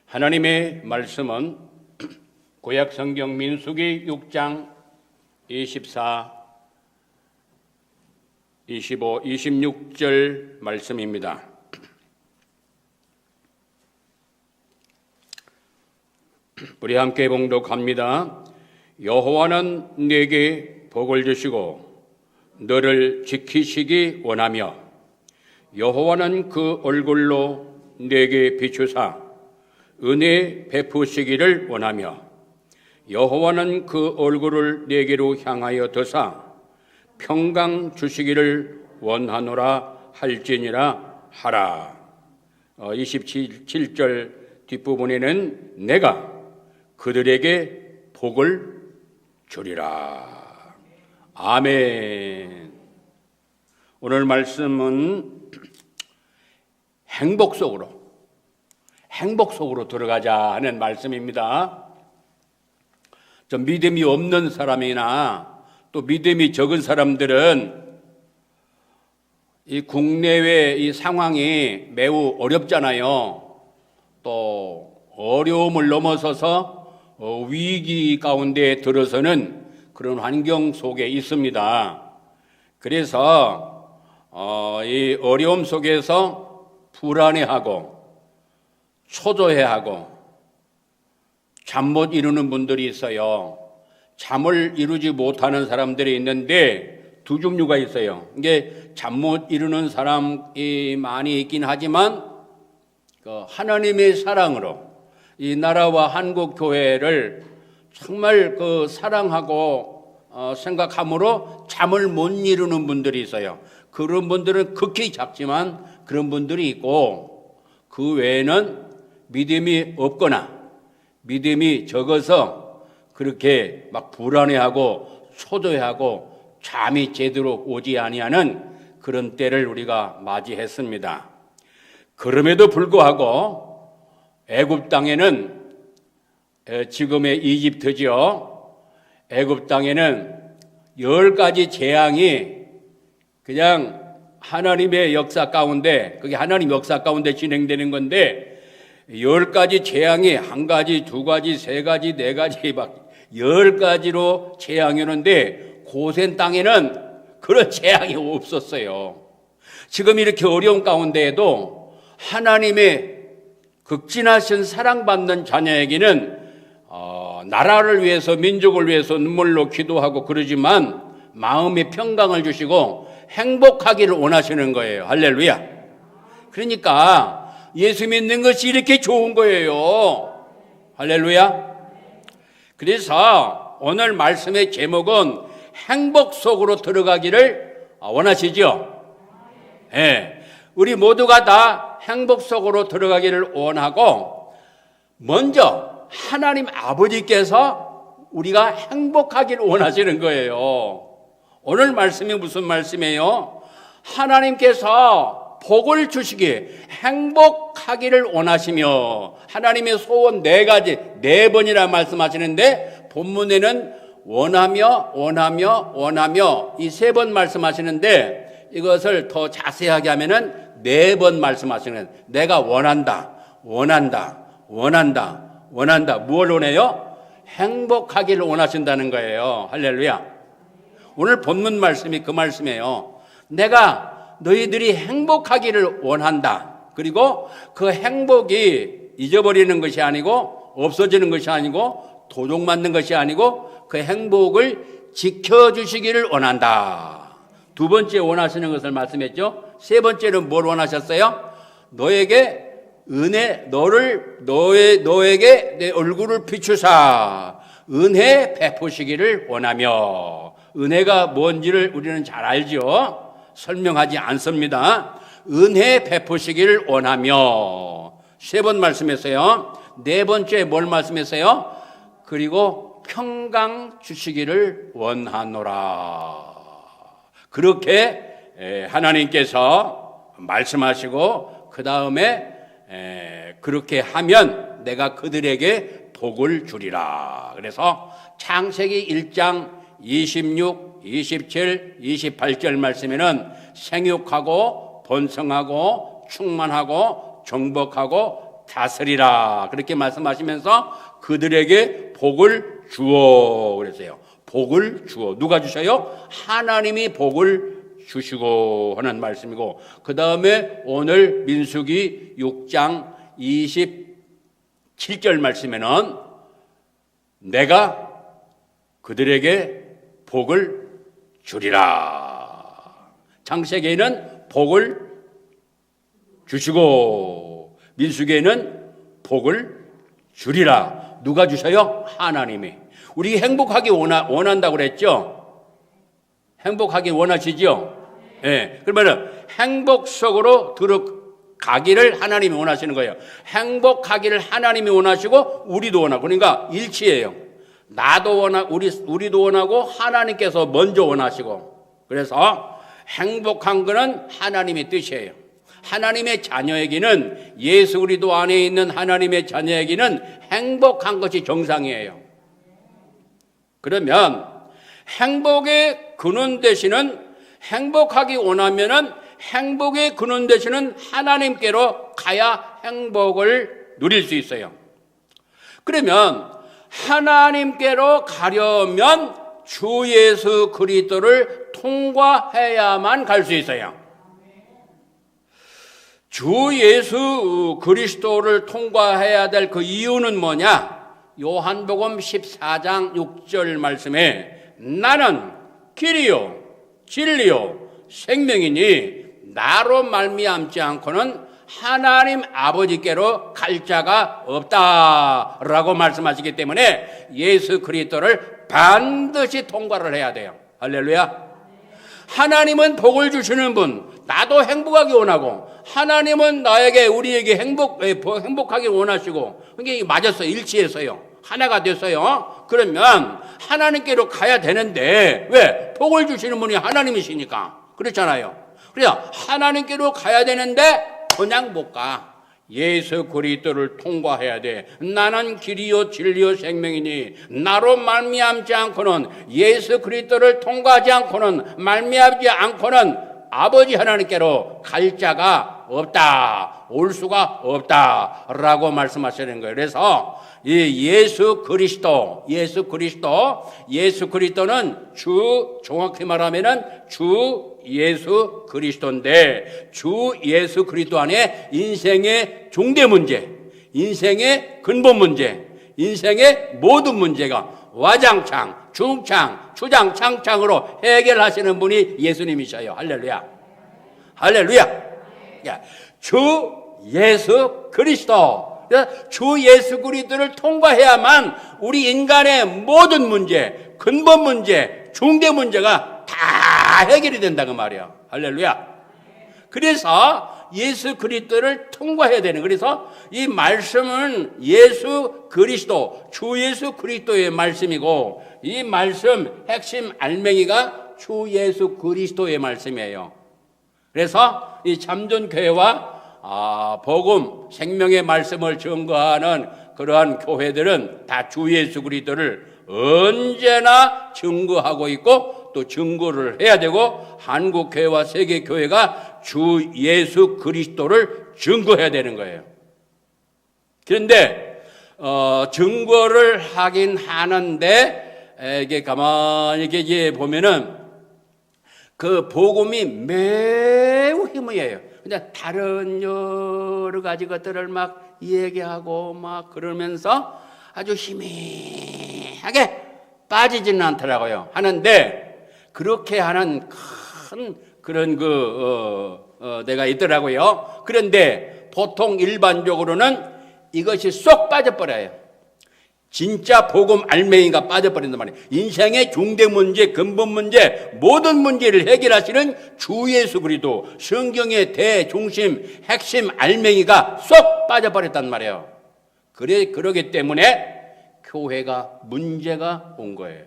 하나님의 말씀은 구약 성경 민수기 6장 24, 25, 26절 말씀입니다. 우리 함께 봉독합니다. 여호와는 네게 복을 주시고 너를 지키시기 원하며 여호와는 그 얼굴로 네게 비추사 은혜 베푸시기를 원하며 여호와는 그 얼굴을 네게로 향하여 드사 평강 주시기를 원하노라 할지니라 하라. 27절 뒷부분에는 내가 그들에게 복을 주리라. 아멘. 오늘 말씀은 행복 속으로 들어가자 하는 말씀입니다. 좀 믿음이 없는 사람이나 또 믿음이 적은 사람들은 이 국내외 이 상황이 매우 어렵잖아요. 또 어려움을 넘어서서 위기 가운데 들어서는 그런 환경 속에 있습니다. 그래서 이 어려움 속에서 불안해하고 초조해하고 잠 못 이루는 분들이 있어요. 잠을 이루지 못하는 사람들이 있는데 두 종류가 있어요. 이게 잠 못 이루는 사람이 많이 있긴 하지만 하나님의 사랑으로 이 나라와 한국 교회를 정말 사랑하고 생각함으로 잠을 못 이루는 분들이 있어요. 그런 분들은 극히 작지만 그런 분들이 있고, 그 외에는 믿음이 없거나 믿음이 적어서 그렇게 막 불안해하고 초조해하고 잠이 제대로 오지 아니하는 그런 때를 우리가 맞이했습니다. 그럼에도 불구하고 애굽 땅에는, 지금의 이집트죠, 애굽 땅에는 10가지 재앙이 그냥 하나님의 역사 가운데, 그게 하나님 역사 가운데 진행되는 건데, 10가지 재앙이 한 가지, 두 가지, 세 가지, 네 가지, 막 10가지로 재앙이 오는데 고센 땅에는 그런 재앙이 없었어요. 지금 이렇게 어려운 가운데에도 하나님의 극진하신 사랑받는 자녀에게는 나라를 위해서, 민족을 위해서 눈물로 기도하고 그러지만 마음의 평강을 주시고 행복하기를 원하시는 거예요. 할렐루야. 그러니까 예수 믿는 것이 이렇게 좋은 거예요. 할렐루야. 그래서 오늘 말씀의 제목은 행복 속으로 들어가기를 원하시죠? 네. 우리 모두가 다 행복 속으로 들어가기를 원하고, 먼저 하나님 아버지께서 우리가 행복하기를 원하시는 거예요. 오늘 말씀이 무슨 말씀이에요? 하나님께서 복을 주시기에 행복하기를 원하시며, 하나님의 소원 4가지, 4번이라 말씀하시는데 본문에는 원하며 이 3번 말씀하시는데, 이것을 더 자세하게 하면은 4번 말씀하시는, 내가 원한다. 무엇을 원해요? 행복하기를 원하신다는 거예요. 할렐루야. 오늘 본문 말씀이 그 말씀이에요. 내가 너희들이 행복하기를 원한다. 그리고 그 행복이 잊어버리는 것이 아니고, 없어지는 것이 아니고, 도둑맞는 것이 아니고, 그 행복을 지켜주시기를 원한다. 2번째 원하시는 것을 말씀했죠. 3번째는 뭘 원하셨어요? 너에게 너에게 내 얼굴을 비추사 은혜 베푸시기를 원하며. 은혜가 뭔지를 우리는 잘 알죠. 설명하지 않습니다. 은혜 베푸시기를 원하며 3번 말씀했어요. 4번째 뭘 말씀했어요? 그리고 평강 주시기를 원하노라. 그렇게 하나님께서 말씀하시고, 그 다음에 그렇게 하면 내가 그들에게 복을 주리라. 그래서 창세기 1장 26, 27, 28절 말씀에는 생육하고 번성하고 충만하고 정복하고 다스리라. 그렇게 말씀하시면서 그들에게 복을 주어 그랬어요. 복을 주어. 누가 주셔요? 하나님이 복을 주시고 하는 말씀이고, 그 다음에 오늘 민수기 6장 27절 말씀에는 내가 그들에게 복을 주리라. 창세기에는 복을 주시고 민수기에는 복을 주리라. 누가 주셔요? 하나님이. 우리 행복하기 원한다고 그랬죠? 행복하기 원하시죠? 예. 그러면 행복 속으로 들어가기를 하나님이 원하시는 거예요. 행복하기를 하나님이 원하시고 우리도 원하고, 그러니까 일치예요. 나도 우리도 원하고 하나님께서 먼저 원하시고, 그래서 행복한 거는 하나님의 뜻이에요. 하나님의 자녀에게는, 예수 그리스도 안에 있는 하나님의 자녀에게는 행복한 것이 정상이에요. 그러면 행복의 근원 되시는, 행복하기 원하면은 행복의 근원 되시는 하나님께로 가야 행복을 누릴 수 있어요. 그러면 하나님께로 가려면 주 예수 그리스도를 통과해야만 갈 수 있어요. 주 예수 그리스도를 통과해야 될 그 이유는 뭐냐? 요한복음 14장 6절 말씀에 나는 길이요 진리요 생명이니 나로 말미암지 않고는 하나님 아버지께로 갈 자가 없다라고 말씀하시기 때문에 예수 그리스도를 반드시 통과를 해야 돼요. 할렐루야. 하나님은 복을 주시는 분, 나도 행복하기 원하고 하나님은 우리에게 행복하기 원하시고, 이게 맞았어요. 일치해서요. 하나가 됐어요. 그러면 하나님께로 가야 되는데, 왜? 복을 주시는 분이 하나님이시니까. 그렇잖아요. 그래서 하나님께로 가야 되는데 그냥 못 가. 예수 그리스도를 통과해야 돼. 나는 길이요 진리요 생명이니 나로 말미암지 않고는, 예수 그리스도를 통과하지 않고는, 말미암지 않고는 아버지 하나님께로 갈 자가 없다, 올 수가 없다라고 말씀하시는 거예요. 그래서 이 예수 그리스도는 정확히 말하면은 주 예수 그리스도인데, 주 예수 그리스도 안에 인생의 종대 문제, 인생의 근본 문제, 인생의 모든 문제가 와장창, 중창, 추장, 창창으로 해결하시는 분이 예수님이셔요. 할렐루야. 할렐루야. 주 예수 그리스도. 주 예수 그리스도를 통과해야만 우리 인간의 모든 문제, 근본 문제, 중대 문제가 다 해결이 된다고 말이야. 할렐루야. 그래서 예수 그리스도를 통과해야 되는, 그래서 이 말씀은 예수 그리스도, 주 예수 그리스도의 말씀이고, 이 말씀 핵심 알맹이가 주 예수 그리스도의 말씀이에요. 그래서 이 참전교회와 복음, 생명의 말씀을 증거하는 그러한 교회들은 다 주 예수 그리스도를 언제나 증거하고 있고 또 증거를 해야 되고, 한국 교회와 세계 교회가 주 예수 그리스도를 증거해야 되는 거예요. 그런데 증거를 하긴 하는데, 이게 가만히 이게 보면은 그 복음이 매우 희미해요. 그냥 다른 여러 가지 것들을 막 얘기하고 막 그러면서 아주 희미하게 빠지지는 않더라고요. 하는데 그렇게 하는 큰 그런 데가 있더라고요. 그런데 보통 일반적으로는 이것이 쏙 빠져버려요. 진짜 복음 알맹이가 빠져버린단 말이에요. 인생의 중대 문제, 근본 문제, 모든 문제를 해결하시는 주 예수 그리스도, 성경의 대중심, 핵심 알맹이가 쏙 빠져버렸단 말이에요. 그러기 때문에 교회가 문제가 온 거예요.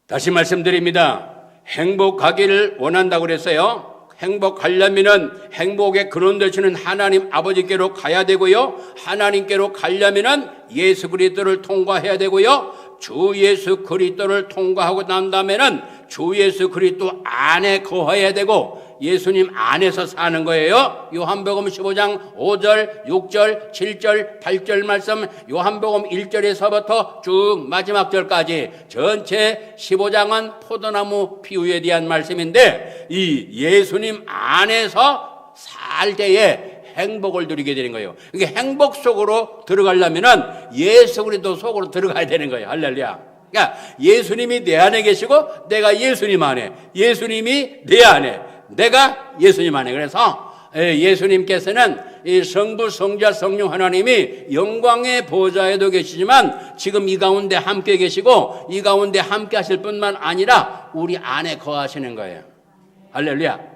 다시 말씀드립니다. 행복하기를 원한다고 그랬어요. 행복하려면은 행복의 근원 되시는 하나님 아버지께로 가야 되고요. 하나님께로 가려면은 예수 그리스도를 통과해야 되고요. 주 예수 그리스도를 통과하고 난 다음에는 주 예수 그리스도 안에 거해야 되고, 예수님 안에서 사는 거예요. 요한복음 15장 5절, 6절, 7절, 8절 말씀, 요한복음 1절에서부터 쭉 마지막 절까지 전체 15장은 포도나무 비유에 대한 말씀인데, 이 예수님 안에서 살 때에 행복을 누리게 되는 거예요. 이게 행복 속으로 들어가려면은 예수 그리스도 속으로 들어가야 되는 거예요. 할렐루야. 그러니까 예수님이 내 안에 계시고 내가 예수님 안에, 예수님이 내 안에, 내가 예수님 안에. 그래서 예수님께서는 이 성부, 성자, 성령 하나님이 영광의 보좌에도 계시지만 지금 이 가운데 함께 계시고 이 가운데 함께 하실 뿐만 아니라 우리 안에 거하시는 거예요. 할렐루야.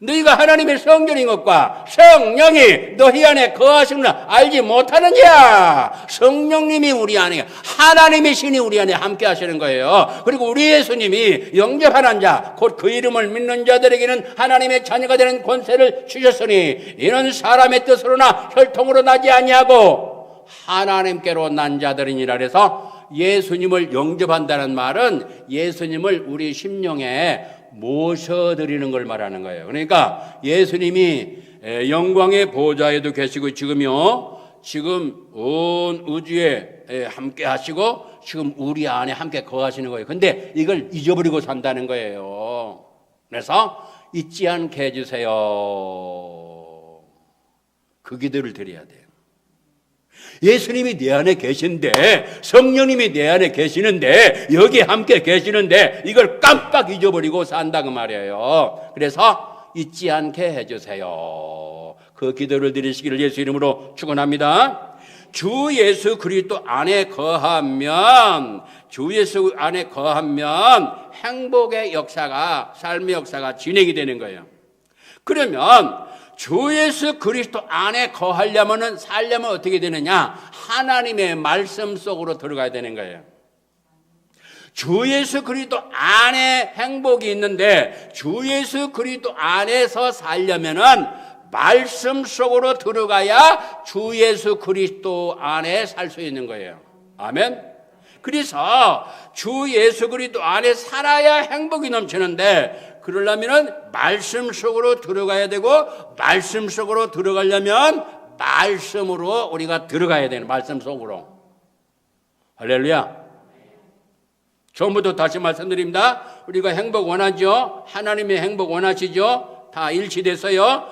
너희가 하나님의 성전인 것과 성령이 너희 안에 거하시는 걸 알지 못하느냐? 성령님이 우리 안에, 하나님의 신이 우리 안에 함께 하시는 거예요. 그리고 우리 예수님이 영접하는 자, 곧 그 이름을 믿는 자들에게는 하나님의 자녀가 되는 권세를 주셨으니 이는 사람의 뜻으로나 혈통으로 나지 아니하고 하나님께로 난 자들이니라. 그래서 예수님을 영접한다는 말은 예수님을 우리 심령에 모셔드리는 걸 말하는 거예요. 그러니까 예수님이 영광의 보좌에도 계시고 지금 온 우주에 함께 하시고 지금 우리 안에 함께 거하시는 거예요. 근데 이걸 잊어버리고 산다는 거예요. 그래서 잊지 않게 해주세요. 그 기도를 드려야 돼요. 예수님이 내 안에 계신데, 성령님이 내 안에 계시는데, 여기 함께 계시는데 이걸 깜빡 잊어버리고 산다 그 말이에요. 그래서 잊지 않게 해주세요. 그 기도를 드리시기를 예수 이름으로 축원합니다. 주 예수 그리스도 안에 거하면, 주 예수 안에 거하면 행복의 역사가, 삶의 역사가 진행이 되는 거예요. 그러면 주 예수 그리스도 안에 거하려면, 살려면 어떻게 되느냐? 하나님의 말씀 속으로 들어가야 되는 거예요. 주 예수 그리스도 안에 행복이 있는데 주 예수 그리스도 안에서 살려면은 말씀 속으로 들어가야 주 예수 그리스도 안에 살 수 있는 거예요. 아멘. 그래서 주 예수 그리스도 안에 살아야 행복이 넘치는데, 그러려면 말씀 속으로 들어가야 되고, 말씀 속으로 들어가려면 말씀으로 우리가 들어가야 되는, 말씀 속으로. 할렐루야. 처음부터 다시 말씀드립니다. 우리가 행복 원하죠? 하나님의 행복 원하시죠? 다 일치돼서요.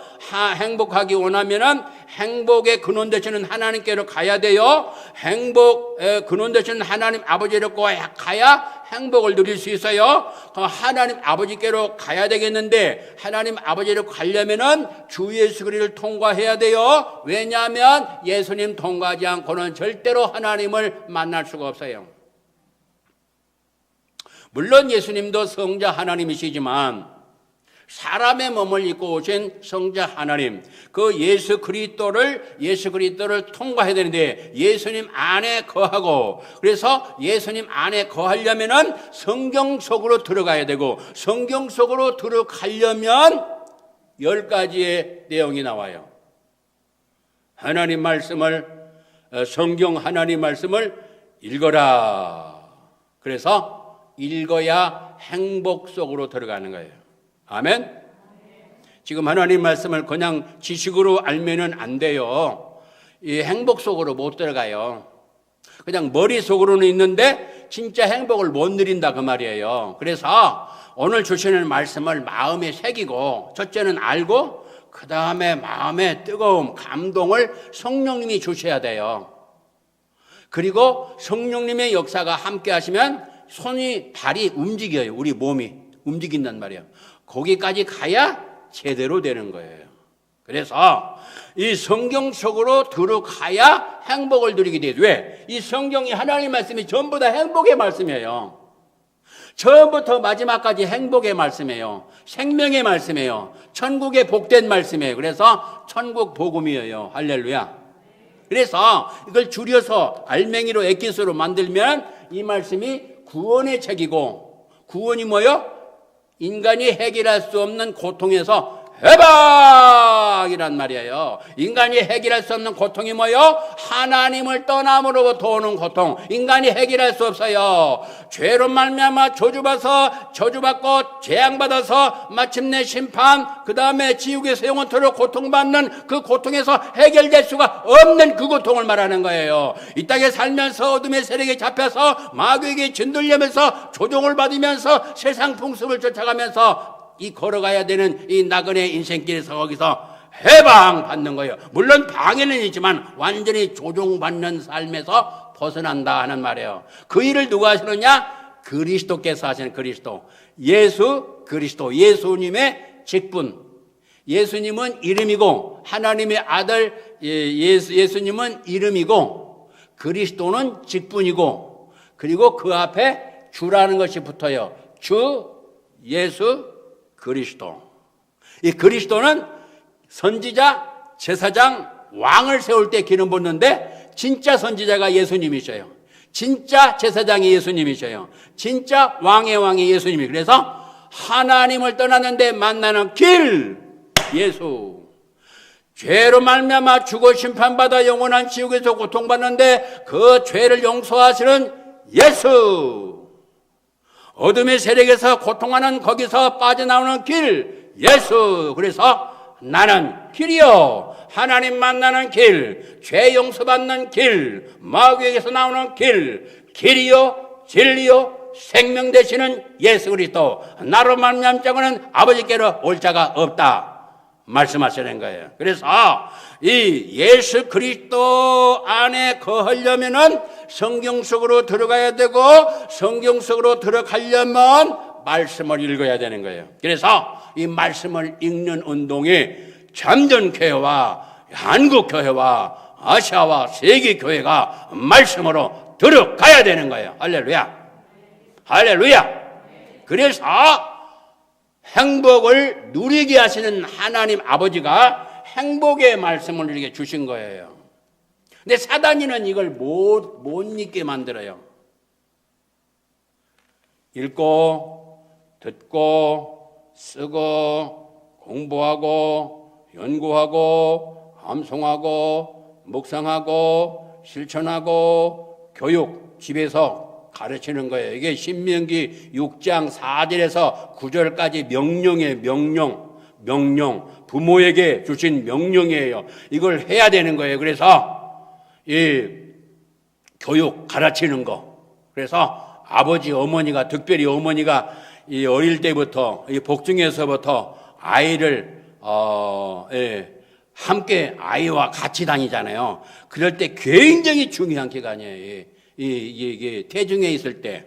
행복하기 원하면은 행복의 근원 되시는 하나님께로 가야 돼요. 행복의 근원 되시는 하나님 아버지로 가야 행복을 누릴 수 있어요. 하나님 아버지께로 가야 되겠는데, 하나님 아버지로 가려면은 주 예수 그리스도를 통과해야 돼요. 왜냐하면 예수님 통과하지 않고는 절대로 하나님을 만날 수가 없어요. 물론 예수님도 성자 하나님이시지만 사람의 몸을 입고 오신 성자 하나님, 그 예수 그리스도를 통과해야 되는데 예수님 안에 거하고, 그래서 예수님 안에 거하려면은 성경 속으로 들어가야 되고, 성경 속으로 들어가려면 10가지의 내용이 나와요. 하나님 말씀을, 성경 하나님 말씀을 읽어라. 그래서 읽어야 행복 속으로 들어가는 거예요. 아멘. 지금 하나님 말씀을 그냥 지식으로 알면은 안 돼요. 이 행복 속으로 못 들어가요. 그냥 머릿속으로는 있는데 진짜 행복을 못 누린다 그 말이에요. 그래서 오늘 주시는 말씀을 마음에 새기고, 첫째는 알고, 그 다음에 마음의 뜨거움, 감동을 성령님이 주셔야 돼요. 그리고 성령님의 역사가 함께 하시면 손이, 발이 움직여요. 우리 몸이 움직인단 말이에요. 거기까지 가야 제대로 되는 거예요. 그래서 이 성경 속으로 들어가야 행복을 누리게 돼요. 왜? 이 성경이, 하나님 말씀이 전부 다 행복의 말씀이에요. 처음부터 마지막까지 행복의 말씀이에요. 생명의 말씀이에요. 천국의 복된 말씀이에요. 그래서 천국 복음이에요. 할렐루야. 그래서 이걸 줄여서 알맹이로, 엑기스로 만들면 이 말씀이 구원의 책이고, 구원이 뭐예요? 인간이 해결할 수 없는 고통에서 해방이란 말이에요. 인간이 해결할 수 없는 고통이 뭐요? 하나님을 떠남으로부터 오는 고통. 인간이 해결할 수 없어요. 죄로 말미암아 저주받고 재앙받아서 마침내 심판, 그 다음에 지옥에서 영원토록 고통받는 그 고통에서 해결될 수가 없는 그 고통을 말하는 거예요. 이 땅에 살면서 어둠의 세력에 잡혀서 마귀에게 짓눌리면서 조종을 받으면서 세상 풍습을 쫓아가면서 이 걸어가야 되는 이 나그네 인생길에서 거기서 해방받는 거예요. 물론 방해는 있지만 완전히 조종받는 삶에서 벗어난다 하는 말이에요. 그 일을 누가 하시느냐? 그리스도께서 하시는 그리스도. 예수 그리스도. 예수님의 직분. 예수님은 이름이고 하나님의 아들 예수님은 이름이고 그리스도는 직분이고 그리고 그 앞에 주라는 것이 붙어요. 주 예수 그리스도. 이 그리스도는 선지자, 제사장, 왕을 세울 때 기름 붓는데 진짜 선지자가 예수님이셔요. 진짜 제사장이 예수님이셔요. 진짜 왕의 왕이 예수님이. 그래서 하나님을 떠나는데 만나는 길 예수. 죄로 말미암아 죽어 심판받아 영원한 지옥에서 고통받는데 그 죄를 용서하시는 예수. 어둠의 세력에서 고통하는 거기서 빠져나오는 길 예수. 그래서 나는 길이요 하나님 만나는 길, 죄 용서받는 길, 마귀에게서 나오는 길이요 진리요 생명 되시는 예수 그리스도. 나로 말미암지 않고는 아버지께로 올 자가 없다 말씀하시는 거예요. 그래서 이 예수 그리스도 안에 거하려면은 성경 속으로 들어가야 되고 성경 속으로 들어가려면 말씀을 읽어야 되는 거예요. 그래서 이 말씀을 읽는 운동이 참전교회와 한국교회와 아시아와 세계교회가 말씀으로 들어가야 되는 거예요. 할렐루야. 할렐루야. 그래서 행복을 누리게 하시는 하나님 아버지가 행복의 말씀을 우리에게 주신 거예요. 근데 사단이는 이걸 못 잊게 만들어요. 읽고 듣고 쓰고 공부하고 연구하고 암송하고 묵상하고 실천하고 교육 집에서 가르치는 거예요. 이게 신명기 6장 4절에서 9절까지 명령이에요. 명령. 부모에게 주신 명령이에요. 이걸 해야 되는 거예요. 그래서 이 교육 가르치는 거. 그래서 아버지 어머니가 특별히 어머니가 이 어릴 때부터 이 복중에서부터 아이를 함께 아이와 같이 다니잖아요. 그럴 때 굉장히 중요한 기간이에요. 이게 태중에 있을 때.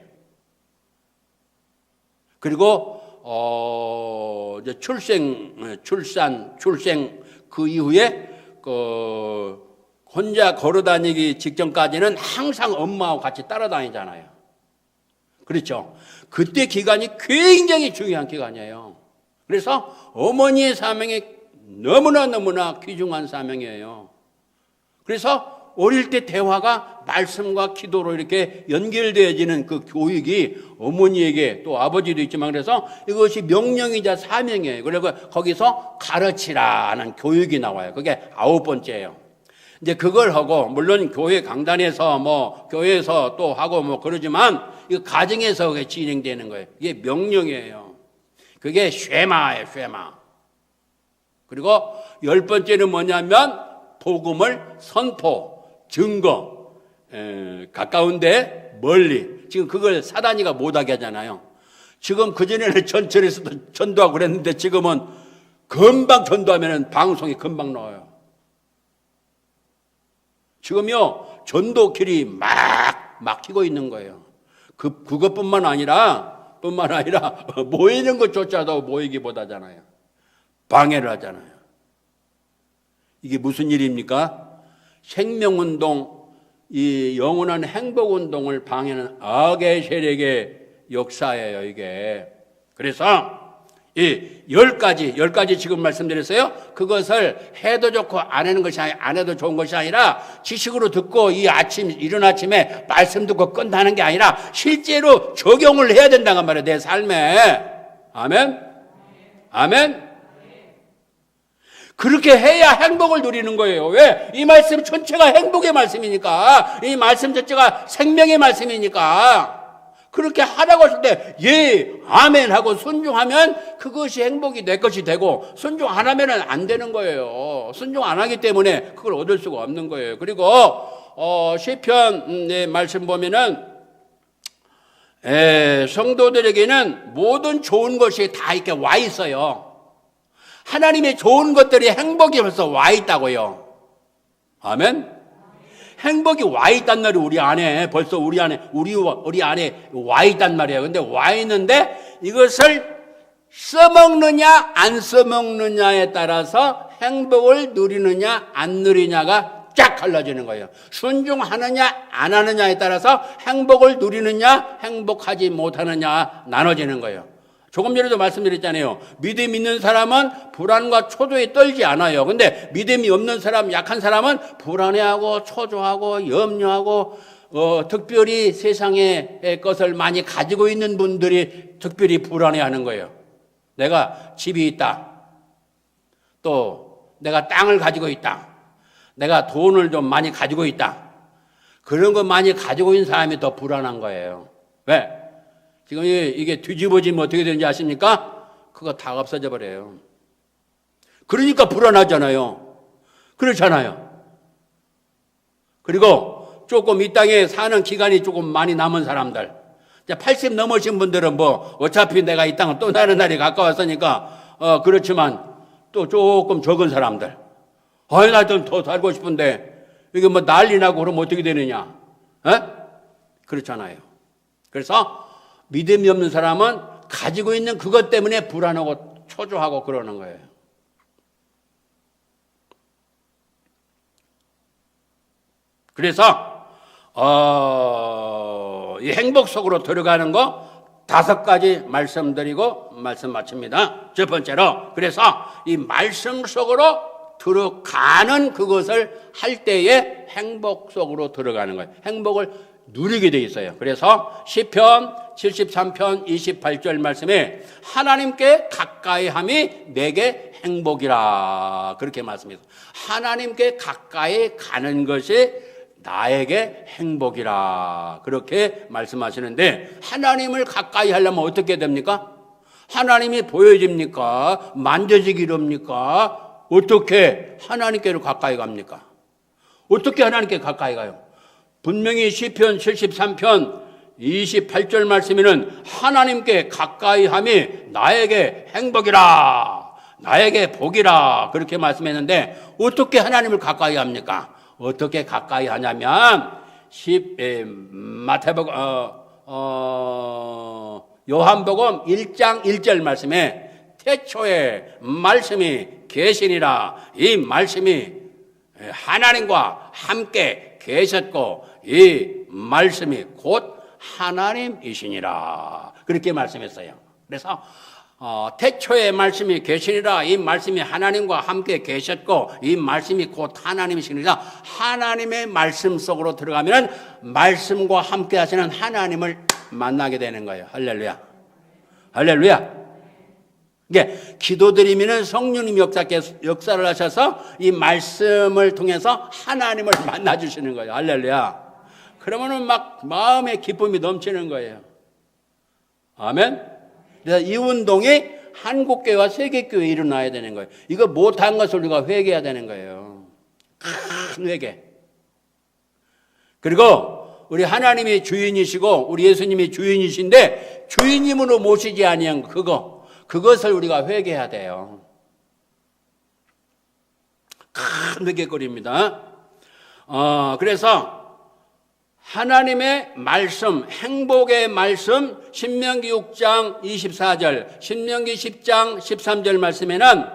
그리고 이제 출생 그 이후에 혼자 걸어 다니기 직전까지는 항상 엄마하고 같이 따라다니잖아요. 그렇죠? 그때 기간이 굉장히 중요한 기간이에요. 그래서 어머니의 사명이 너무나 귀중한 사명이에요. 그래서 어릴 때 대화가 말씀과 기도로 이렇게 연결되어지는 그 교육이 어머니에게 또 아버지도 있지만 그래서 이것이 명령이자 사명이에요. 그리고 거기서 가르치라 하는 교육이 나와요. 그게 9번째예요. 이제 그걸 하고 물론 교회 강단에서 교회에서 또 하고 그러지만 이거 가정에서 그게 진행되는 거예요. 이게 명령이에요. 그게 쉐마예요. 쉐마. 그리고 10번째는 뭐냐면 복음을 선포. 증거, 가까운데 멀리. 지금 그걸 사단이가 못하게 하잖아요. 지금 그전에는 전철에서도 전도하고 그랬는데 지금은 금방 전도하면 방송이 금방 나와요. 지금요, 전도길이 막 막히고 있는 거예요. 그것뿐만 아니라 모이는 것조차도 모이기 못하잖아요. 방해를 하잖아요. 이게 무슨 일입니까? 생명운동, 이 영원한 행복운동을 방해하는 악의 세력의 역사예요, 이게. 그래서 이 10가지 지금 말씀드렸어요. 그것을 해도 좋고 안 해도 좋은 것이 아니라 지식으로 듣고 이른 아침에 말씀 듣고 끝나는 게 아니라 실제로 적용을 해야 된다는 말이에요, 내 삶에. 아멘? 아멘? 그렇게 해야 행복을 누리는 거예요. 왜? 이 말씀 전체가 행복의 말씀이니까. 이 말씀 전체가 생명의 말씀이니까. 그렇게 하라고 했을 때 예, 아멘 하고 순종하면 그것이 행복이 내 것이 되고, 순종 안 하면은 안 되는 거예요. 순종 안 하기 때문에 그걸 얻을 수가 없는 거예요. 그리고 시편 말씀 보면은 성도들에게는 모든 좋은 것이 다 이렇게 와 있어요. 하나님의 좋은 것들이 행복이 벌써 와 있다고요. 아멘. 행복이 와 있단 말이 우리 안에 벌써 우리 안에 와 있단 말이에요. 근데 와 있는데 이것을 써먹느냐 안 써먹느냐에 따라서 행복을 누리느냐 안 누리냐가 쫙 갈라지는 거예요. 순종하느냐 안 하느냐에 따라서 행복을 누리느냐 행복하지 못하느냐 나눠지는 거예요. 조금 전에도 말씀드렸잖아요. 믿음 있는 사람은 불안과 초조에 떨지 않아요. 근데 믿음이 없는 사람, 약한 사람은 불안해하고 초조하고 염려하고 특별히 세상의 것을 많이 가지고 있는 분들이 특별히 불안해하는 거예요. 내가 집이 있다. 또 내가 땅을 가지고 있다. 내가 돈을 좀 많이 가지고 있다. 그런 거 많이 가지고 있는 사람이 더 불안한 거예요. 왜? 지금 이게 뒤집어지면 어떻게 되는지 아십니까? 그거 다 없어져 버려요. 그러니까 불안하잖아요. 그렇잖아요. 그리고 조금 이 땅에 사는 기간이 조금 많이 남은 사람들, 이제 80 넘으신 분들은 뭐 어차피 내가 이 땅을 떠나는 날이 가까웠으니까 그렇지만 또 조금 적은 사람들, 나 좀 더 살고 싶은데 이게 뭐 난리 나고 그러면 어떻게 되느냐? 그렇잖아요. 그래서 믿음이 없는 사람은 가지고 있는 그것 때문에 불안하고 초조하고 그러는 거예요. 그래서 이 행복 속으로 들어가는 거 5가지 말씀드리고 말씀 마칩니다. 첫 번째로, 그래서 이 말씀 속으로 들어가는 그것을 할 때에 행복 속으로 들어가는 거예요. 행복을 누리게 돼 있어요. 그래서 시편 73편 28절 말씀에 하나님께 가까이 함이 내게 행복이라 그렇게 말씀했어요. 하나님께 가까이 가는 것이 나에게 행복이라 그렇게 말씀하시는데, 하나님을 가까이 하려면 어떻게 됩니까? 하나님이 보여집니까? 만져지기렵니까? 어떻게 하나님께로 가까이 갑니까? 어떻게 하나님께 가까이 가요? 분명히 시편 73편 28절 말씀에는 하나님께 가까이 함이 나에게 행복이라, 나에게 복이라 그렇게 말씀했는데, 어떻게 하나님을 가까이 합니까? 어떻게 가까이 하냐면 요한복음 1장 1절 말씀에 태초에 말씀이 계시니라, 이 말씀이 하나님과 함께 계셨고 이 말씀이 곧 하나님이시니라 그렇게 말씀했어요. 그래서 태초에 말씀이 계시니라, 이 말씀이 하나님과 함께 계셨고 이 말씀이 곧 하나님이시니라. 하나님의 말씀 속으로 들어가면 말씀과 함께 하시는 하나님을 만나게 되는 거예요. 할렐루야, 할렐루야. 이게 기도드리면 성령님 역사를 하셔서 이 말씀을 통해서 하나님을 만나주시는 거예요. 할렐루야. 그러면은 막 마음의 기쁨이 넘치는 거예요. 아멘. 그래서 이 운동이 한국교회와 세계교회에 일어나야 되는 거예요. 이거 못한 것을 우리가 회개해야 되는 거예요. 큰 회개. 그리고 우리 하나님이 주인이시고 우리 예수님이 주인이신데 주인님으로 모시지 아니한 그것을 우리가 회개해야 돼요. 큰 회개거리입니다. 그래서 하나님의 말씀, 행복의 말씀, 신명기 6장 24절, 신명기 10장 13절 말씀에는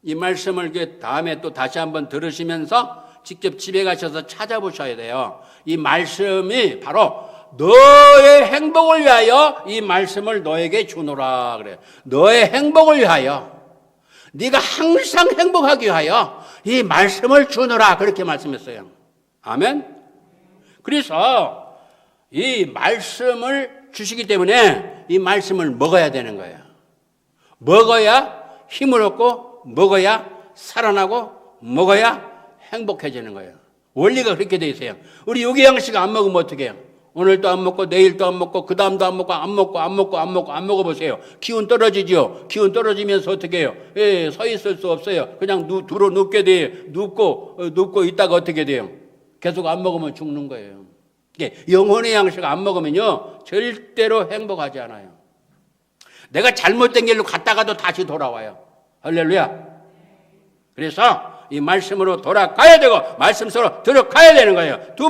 이 말씀을 다음에 또 다시 한번 들으시면서 직접 집에 가셔서 찾아보셔야 돼요. 이 말씀이 바로 너의 행복을 위하여 이 말씀을 너에게 주노라 그래요. 너의 행복을 위하여, 네가 항상 행복하기 위하여 이 말씀을 주노라 그렇게 말씀했어요. 아멘. 그래서 이 말씀을 주시기 때문에 이 말씀을 먹어야 되는 거예요. 먹어야 힘을 얻고 먹어야 살아나고 먹어야 행복해지는 거예요. 원리가 그렇게 돼 있어요. 우리 유기양식 안 먹으면 어떻게 해요? 오늘도 안 먹고 내일도 안 먹고 그 다음도 안 먹고 안 먹어보세요. 기운 떨어지죠. 기운 떨어지면서 어떻게 해요? 예, 서 있을 수 없어요. 그냥 두루 눕게 돼요. 눕고 있다가 어떻게 돼요? 계속 안 먹으면 죽는 거예요. 영혼의 양식 안 먹으면요 절대로 행복하지 않아요. 내가 잘못된 길로 갔다가도 다시 돌아와요. 할렐루야. 그래서 이 말씀으로 돌아가야 되고 말씀 속으로 들어가야 되는 거예요. 두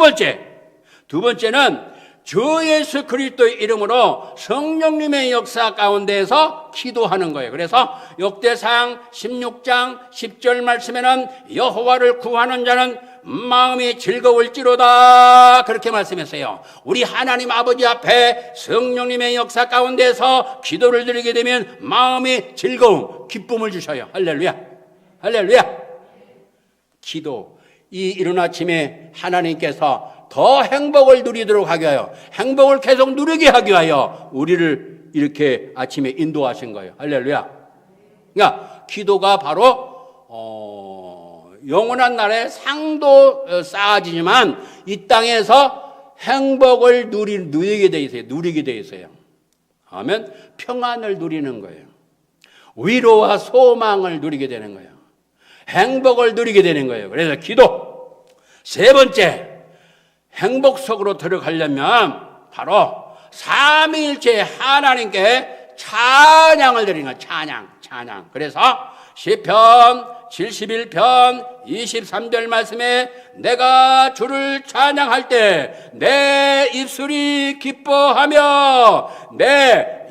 번째는 주 예수 그리스도의 이름으로 성령님의 역사 가운데에서 기도하는 거예요. 그래서 역대상 16장 10절 말씀에는 여호와를 구하는 자는 마음이 즐거울지로다 그렇게 말씀했어요. 우리 하나님 아버지 앞에 성령님의 역사 가운데서 기도를 드리게 되면 마음이 즐거움, 기쁨을 주셔요. 할렐루야. 할렐루야. 기도. 이 이른 아침에 하나님께서 더 행복을 누리도록 하기 위하여, 행복을 계속 누리게 하기 위하여 우리를 이렇게 아침에 인도하신 거예요. 할렐루야. 그러니까 기도가 바로 영원한 날에 상도 쌓아지지만 이 땅에서 행복을 누리게 돼 있어요. 아멘. 평안을 누리는 거예요. 위로와 소망을 누리게 되는 거예요. 행복을 누리게 되는 거예요. 그래서 기도. 세 번째, 행복 속으로 들어가려면 바로 삼위일체 하나님께 찬양을 드리는 거예요. 찬양. 그래서 시편 71편 23절 말씀에 내가 주를 찬양할 때 내 입술이 기뻐하며 내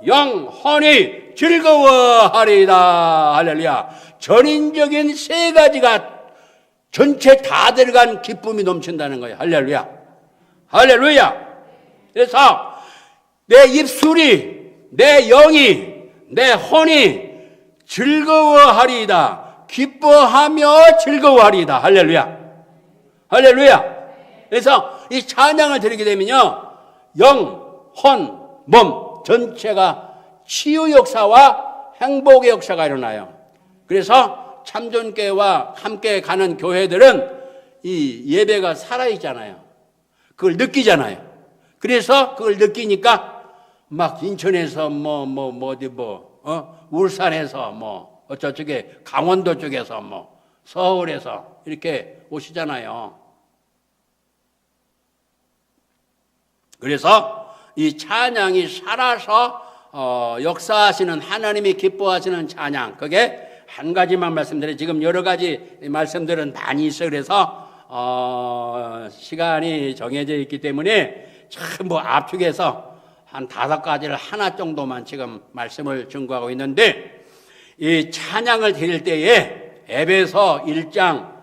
영혼이 즐거워하리이다. 할렐루야. 전인적인 세 가지가 전체 다 들어간 기쁨이 넘친다는 거예요. 할렐루야. 할렐루야. 그래서 내 입술이, 내 영이, 내 혼이 즐거워하리이다. 기뻐하며 즐거워하리이다. 할렐루야. 할렐루야. 그래서 이 찬양을 드리게 되면요, 영, 혼, 몸 전체가 치유 역사와 행복의 역사가 일어나요. 그래서 참전교회와 함께 가는 교회들은 이 예배가 살아있잖아요. 그걸 느끼잖아요. 그래서 그걸 느끼니까 막 인천에서 울산에서 저쪽에 강원도 쪽에서 서울에서 이렇게 오시잖아요. 그래서 이 찬양이 살아서 역사하시는 하나님이 기뻐하시는 찬양, 그게 한 가지만 말씀드려요. 지금 여러 가지 말씀들은 많이 있어요. 그래서 시간이 정해져 있기 때문에 참 압축해서 한 5가지를 하나 정도만 지금 말씀을 증거하고 있는데, 이 찬양을 드릴 때에 에베소 1장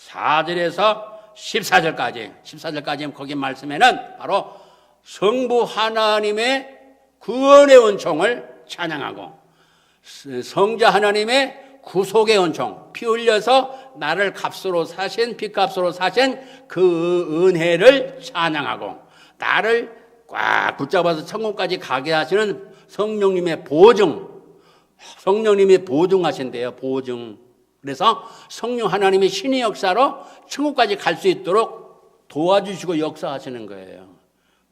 4절에서 14절까지 거기 말씀에는 바로 성부 하나님의 구원의 은총을 찬양하고 성자 하나님의 구속의 은총, 피 흘려서 나를 피값으로 사신 그 은혜를 찬양하고, 나를 꽉 붙잡아서 천국까지 가게 하시는 성령님의 성령님이 보증하신대요. 보증. 그래서 성령 하나님의 신의 역사로 천국까지 갈 수 있도록 도와주시고 역사하시는 거예요.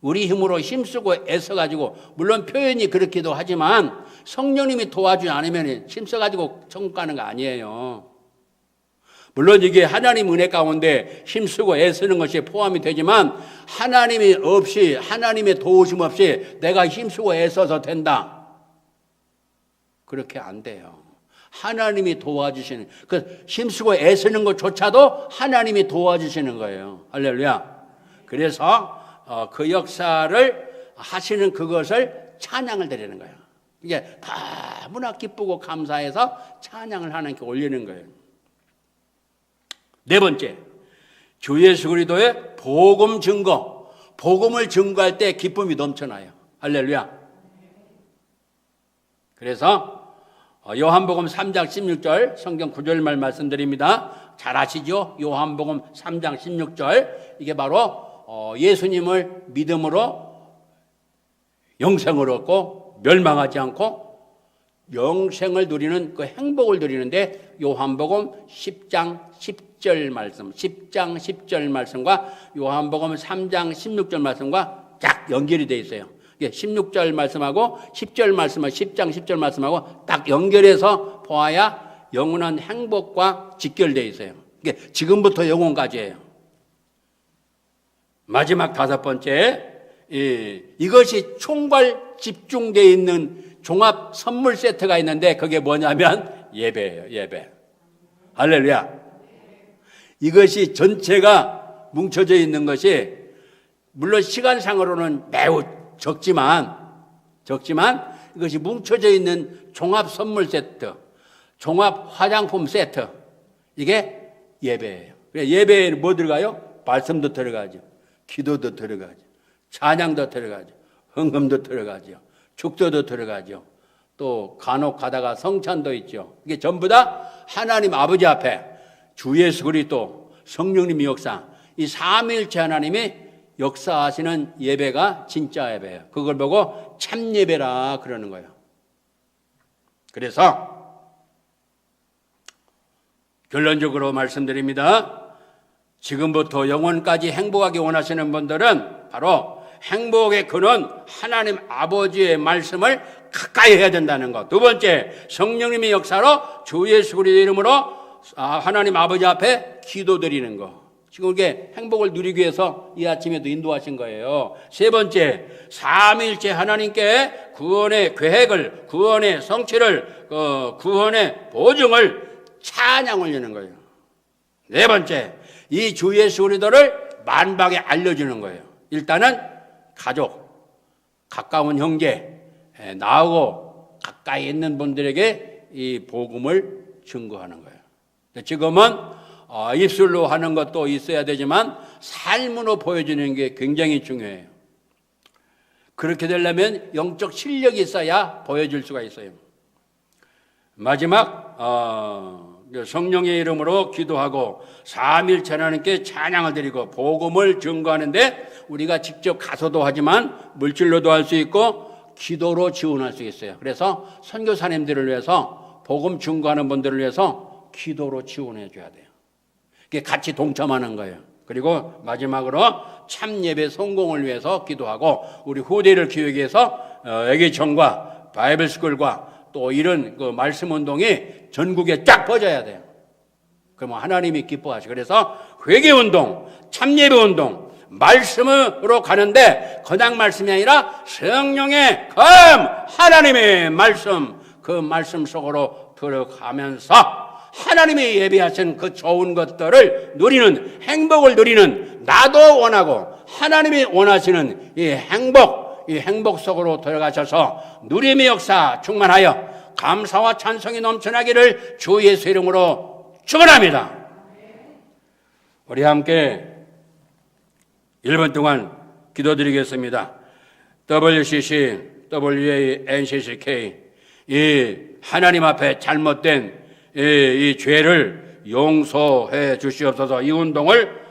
우리 힘으로 힘쓰고 애써가지고, 물론 표현이 그렇기도 하지만 성령님이 도와주지 않으면 힘써가지고 천국 가는 거 아니에요. 물론 이게 하나님 은혜 가운데 힘쓰고 애쓰는 것이 포함이 되지만, 하나님의 도우심 없이 내가 힘쓰고 애써서 된다, 그렇게 안 돼요. 하나님이 도와주시는, 힘쓰고 애쓰는 것조차도 하나님이 도와주시는 거예요. 할렐루야. 그래서 그 역사를 하시는 그것을 찬양을 드리는 거예요. 이게 너무나 기쁘고 감사해서 찬양을 하나님께 올리는 거예요. 네 번째, 주 예수 그리스도의 복음 증거. 복음을 증거할 때 기쁨이 넘쳐나요. 할렐루야. 그래서 요한복음 3장 16절 성경 구절말 말씀드립니다. 잘 아시죠? 요한복음 3장 16절, 이게 바로 예수님을 믿음으로 영생을 얻고 않고 멸망하지 않고 영생을 누리는 그 행복을 누리는데 요한복음 10장 10절 말씀, 10장 10절 말씀과 요한복음 3장 16절 말씀과 딱 연결이 되어 있어요. 16절 말씀하고 10절 말씀하고 10장 10절 말씀하고 딱 연결해서 보아야 영원한 행복과 직결되어 있어요. 지금부터 영원까지예요. 마지막 다섯 번째, 이것이 총괄 집중되어 있는 종합 선물 세트가 있는데 그게 뭐냐면 예배예요. 예배. 할렐루야. 이것이 전체가 뭉쳐져 있는 것이 물론 시간상으로는 매우 적지만 이것이 뭉쳐져 있는 종합 선물 세트, 종합 화장품 세트, 이게 예배예요. 예배에 뭐 들어가요? 말씀도 들어가죠. 기도도 들어가죠. 찬양도 들어가죠. 헌금도 들어가죠. 축도도 들어가죠. 또 간혹 가다가 성찬도 있죠. 이게 전부 다 하나님 아버지 앞에 주 예수 그리스도 성령님의 역사, 이 삼위일체 하나님이 역사하시는 예배가 진짜 예배예요. 그걸 보고 참 예배라 그러는 거예요. 그래서 결론적으로 말씀드립니다. 지금부터 영원까지 행복하게 원하시는 분들은 바로 행복의 근원 하나님 아버지의 말씀을 가까이 해야 된다는 것. 두 번째, 성령님의 역사로 주 예수 그리스도의 이름으로 하나님 아버지 앞에 기도드리는 것. 지금 이게 행복을 누리기 위해서 이 아침에도 인도하신 거예요. 세 번째, 삼위일체 하나님께 구원의 계획을, 구원의 성취를, 구원의 보증을 찬양 올리는 거예요. 네 번째, 이 주 예수 그리스도를 만방에 알려주는 거예요. 일단은 가족, 가까운 형제, 나하고 가까이 있는 분들에게 이 복음을 증거하는 거예요. 지금은 입술로 하는 것도 있어야 되지만 삶으로 보여주는 게 굉장히 중요해요. 그렇게 되려면 영적 실력이 있어야 보여줄 수가 있어요. 마지막 성령의 이름으로 기도하고 삼위일체 하나님께 찬양을 드리고 복음을 증거하는데 우리가 직접 가서도 하지만 물질로도 할 수 있고 기도로 지원할 수 있어요. 그래서 선교사님들을 위해서 복음 증거하는 분들을 위해서 기도로 지원해 줘야 돼요. 이게 같이 동참하는 거예요. 그리고 마지막으로 참 예배 성공을 위해서 기도하고 우리 후대를 기회하기 위해서 애기청과 바이블스쿨과 또 이런 그 말씀 운동이 전국에 쫙 퍼져야 돼요. 그러면 하나님이 기뻐하시고 그래서 회개 운동, 참 예배 운동, 말씀으로 가는데 그냥 말씀이 아니라 성령의 하나님의 말씀, 그 말씀 속으로 들어가면서 하나님이 예비하신 그 좋은 것들을 누리는, 행복을 누리는 나도 원하고 하나님이 원하시는 이 행복 속으로 들어가셔서 누림의 역사 충만하여 감사와 찬송이 넘쳐나기를 주 예수 이름으로 축원합니다. 우리 함께 1분 동안 기도드리겠습니다. WCC, WA, NCCK 이 하나님 앞에 잘못된 이 죄를 용서해 주시옵소서. 이 운동을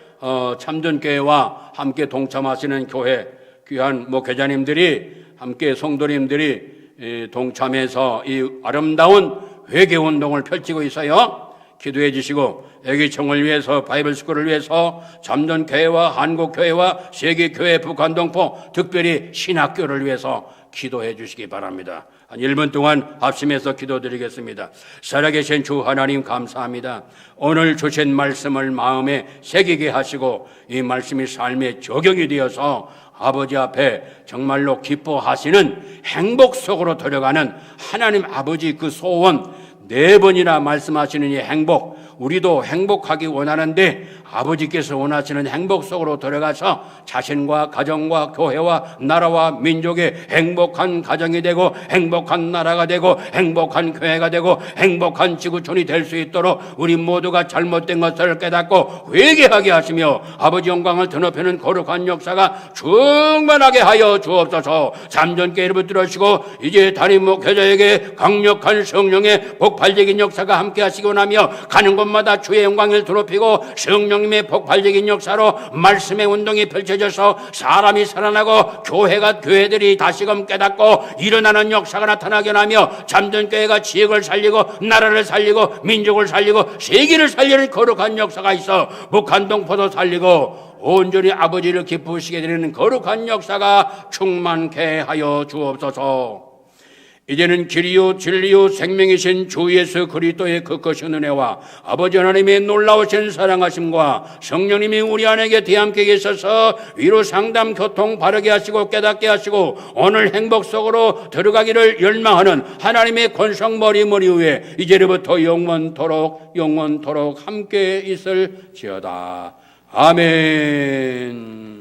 참전교회와 함께 동참하시는 교회 귀한 목회자님들이 함께 성도님들이 동참해서 이 아름다운 회개 운동을 펼치고 있어요. 기도해 주시고 애기청을 위해서 바이블스쿨을 위해서 잠전교회와 한국교회와 세계교회 북한동포 특별히 신학교를 위해서 기도해 주시기 바랍니다. 한 1분 동안 합심해서 기도드리겠습니다. 살아계신 주 하나님 감사합니다. 오늘 주신 말씀을 마음에 새기게 하시고 이 말씀이 삶에 적용이 되어서 아버지 앞에 정말로 기뻐하시는 행복 속으로 들어가는 하나님 아버지 그 소원 4번이나 말씀하시는 이 행복, 우리도 행복하기 원하는데 아버지께서 원하시는 행복 속으로 들어가서 자신과 가정과 교회와 나라와 민족의 행복한 가정이 되고 행복한 나라가 되고 행복한 교회가 되고 행복한 지구촌이 될 수 있도록 우리 모두가 잘못된 것을 깨닫고 회개하게 하시며 아버지 영광을 드높이는 거룩한 역사가 충만하게 하여 주옵소서. 잠전교회를 붙들으시고 이제 담임 목회자에게 강력한 성령의 복 폭발적인 역사가 함께 하시고 나며 가는 곳마다 주의 영광을 드높이고 성령님의 폭발적인 역사로 말씀의 운동이 펼쳐져서 사람이 살아나고 교회들이 다시금 깨닫고 일어나는 역사가 나타나게 하며 잠든 교회가 지역을 살리고 나라를 살리고 민족을 살리고 세계를 살리는 거룩한 역사가 있어 북한 동포도 살리고 온전히 아버지를 기쁘시게 되는 거룩한 역사가 충만케 하여 주옵소서. 이제는 길이요 진리요 생명이신 주 예수 그리스도의 그 크신 은혜와 아버지 하나님의 놀라우신 사랑하심과 성령님이 우리 안에게 대함께 계셔서 위로 상담 교통 바르게 하시고 깨닫게 하시고 오늘 행복 속으로 들어가기를 열망하는 하나님의 권성 머리 위에 이제부터 영원토록 함께 있을지어다. 아멘.